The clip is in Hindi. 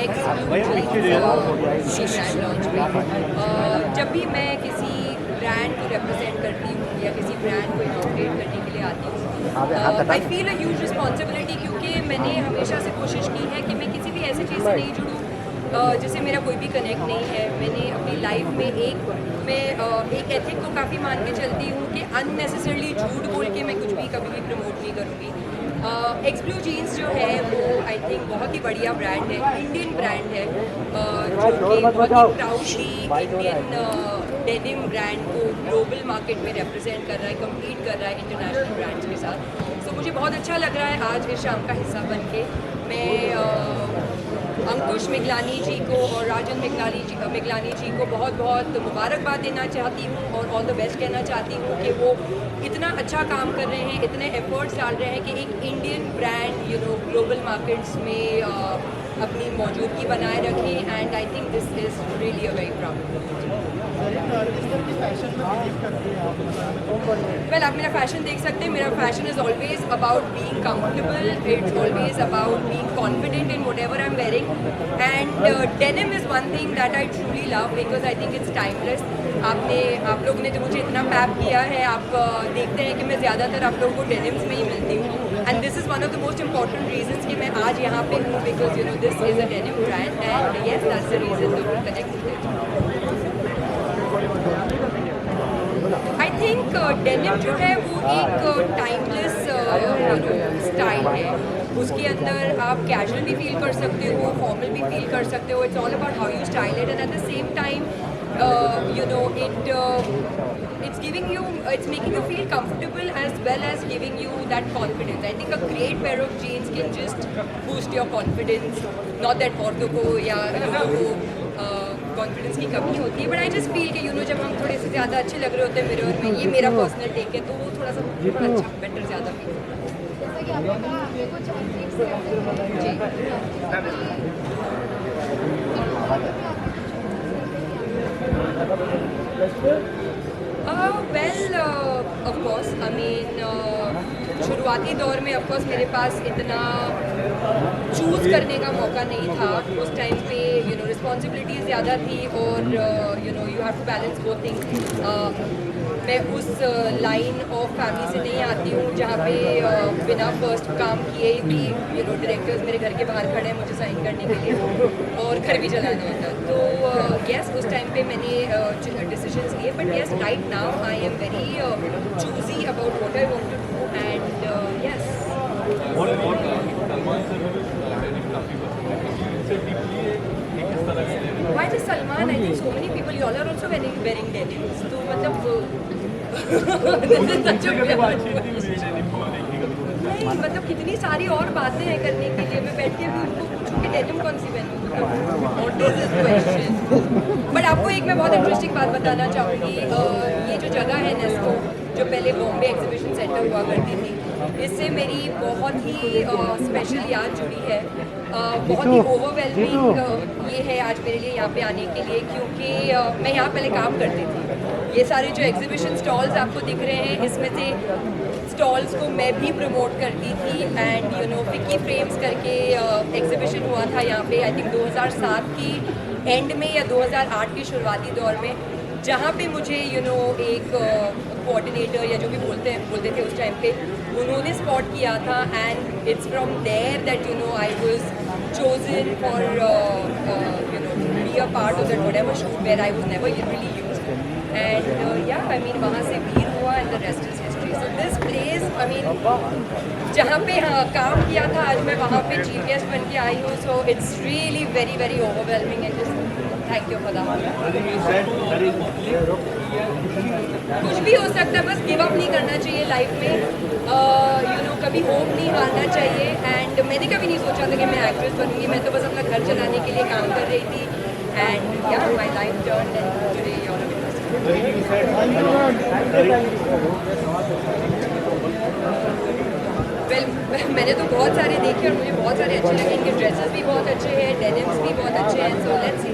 ब्रांड लॉन्च में जब भी मैं किसी ब्रांड को रिप्रेजेंट करती हूँ या किसी ब्रांड को इनॉग्रेट करने के लिए आती हूँ, I feel a huge responsibility, क्योंकि मैंने हमेशा से कोशिश की है कि मैं किसी भी ऐसी चीज़ से नहीं जुड़ूँ जिससे मेरा कोई भी कनेक्ट नहीं है। मैंने अपनी लाइफ में एक एथिक को काफ़ी मान के चलती हूँ कि अननेसेसरली झूठ बोल के मैं कुछ भी कभी भी प्रमोट नहीं करूँगी। एक्सब्लू जीन्स जो है वो आई थिंक बहुत ही बढ़िया ब्रांड है, इंडियन ब्रांड है, जो कि बहुत ही प्राउडली इंडियन डेनिम ब्रांड को ग्लोबल मार्केट में रिप्रेजेंट कर रहा है, कम्पीट कर रहा है इंटरनेशनल ब्रांड्स के साथ। तो मुझे बहुत अच्छा लग रहा है आज इस शाम का हिस्सा बन के। मैं अंकुश मिगलानी जी को और राजन मिगलानी जी को बहुत बहुत मुबारकबाद देना चाहती हूँ और ऑल द बेस्ट कहना चाहती हूँ कि वो इतना अच्छा काम कर रहे हैं, इतने एफर्ट्स डाल रहे हैं कि एक इंडियन ब्रांड ग्लोबल मार्केट्स में अपनी मौजूदगी बनाए रखें। And I think this is really a very proud. Well, आप मेरा फैशन देख सकते हैं। मेरा fashion is always about being comfortable, it's always about being confident in whatever I am wearing, and denim is one thing that I truly love because I think it's timeless. आप लोगों ने जो मुझे इतना पैप किया है, आप देखते हैं कि मैं ज़्यादातर आप लोगों को डेनिम्स में ही मिलती हूँ, and this is one of the most important reasons कि मैं आज यहाँ पे हूँ, because this is a denim brand and yes that's the reason to connect with it. I think denim जो है वो एक टाइमलेस स्टाइल है। उसके अंदर आप कैजुअल भी फील कर सकते हो, फॉर्मल भी फील कर सकते हो। It's all about how you style it, and at the same time it's making you feel comfortable as well as giving you that confidence. I think a great pair of jeans can just boost your confidence. Not that औरतों को या लोगों को कॉन्फिडेंस की कमी होती है, बट आई जस्ट फील कि जब हम थोड़े से ज़्यादा अच्छे लग रहे होते हैं मिरर में, ये मेरा पर्सनल टेक है, तो वो थोड़ा अच्छा बेटर ज़्यादा feel well of course I mean शुरुआती दौर में ऑफ कोर्स मेरे पास इतना चूज़ करने का मौका नहीं था। उस टाइम पे रिस्पॉन्सिबिलिटी ज़्यादा थी और you have to balance both things. मैं उस लाइन ऑफ फैमिली से नहीं आती हूँ जहाँ पे बिना फर्स्ट काम किए भी डायरेक्टर्स मेरे घर के बाहर खड़े हैं मुझे साइन करने के लिए और घर भी चलाना होता है। तो येस, उस टाइम पे मैंने डिसीजंस लिए, but yes right now I am very choosy about what I want to do and yes. Why just Salman? I think so many people, you all are also wearing denims. तो नहीं, मतलब कितनी सारी और बातें हैं करने के लिए। मैं बैठ के भी उनको पूछूं कि डेनिम कौन सी पहनूं, what is this question. But आपको एक मैं बहुत इंटरेस्टिंग बात बताना चाहूँगी। ये जो जगह है नेस्को, जो पहले बॉम्बे एग्जीबिशन सेंटर हुआ करती थी, इससे मेरी बहुत ही स्पेशल याद जुड़ी है। बहुत ही ओवरवेलमिंग ये है आज मेरे लिए यहाँ पे आने के लिए, क्योंकि मैं यहाँ पहले काम करती थी। ये सारे जो एग्जीबिशन स्टॉल्स आपको दिख रहे हैं, इसमें से स्टॉल्स को मैं भी प्रमोट करती थी। एंड विकी फ्रेम्स करके एग्जीबिशन हुआ था यहाँ पे, आई थिंक 2007 की एंड में या 2008 की शुरुआती दौर में, जहाँ पे मुझे एक कोऑर्डिनेटर या जो भी बोलते थे उस टाइम पे, उन्होंने स्पॉट किया था। And it's from there that I was chosen for be a part of that whatever shoot where I was never really used, and yeah, I mean वहाँ से वीर हुआ and the rest is history. So this place, I mean जहाँ पे काम किया था, आज मैं वहाँ पे चीफ गेस्ट बन के आई हूँ। So it's really very very overwhelming and just thank you for that. कुछ भी हो सकता है, बस गिव अप नहीं करना चाहिए लाइफ में। कभी होप नहीं हारना चाहिए। एंड मैंने कभी नहीं सोचा था कि मैं एक्ट्रेस बनूंगी, मैं तो बस अपना घर चलाने के लिए काम कर रही थी। And yeah my life turned and today you are well, मैंने तो बहुत सारे देखे और मुझे बहुत सारे अच्छे लगे। इनके ड्रेसेस भी बहुत अच्छे हैं, डेनिम्स भी बहुत अच्छे हैं। So let's see.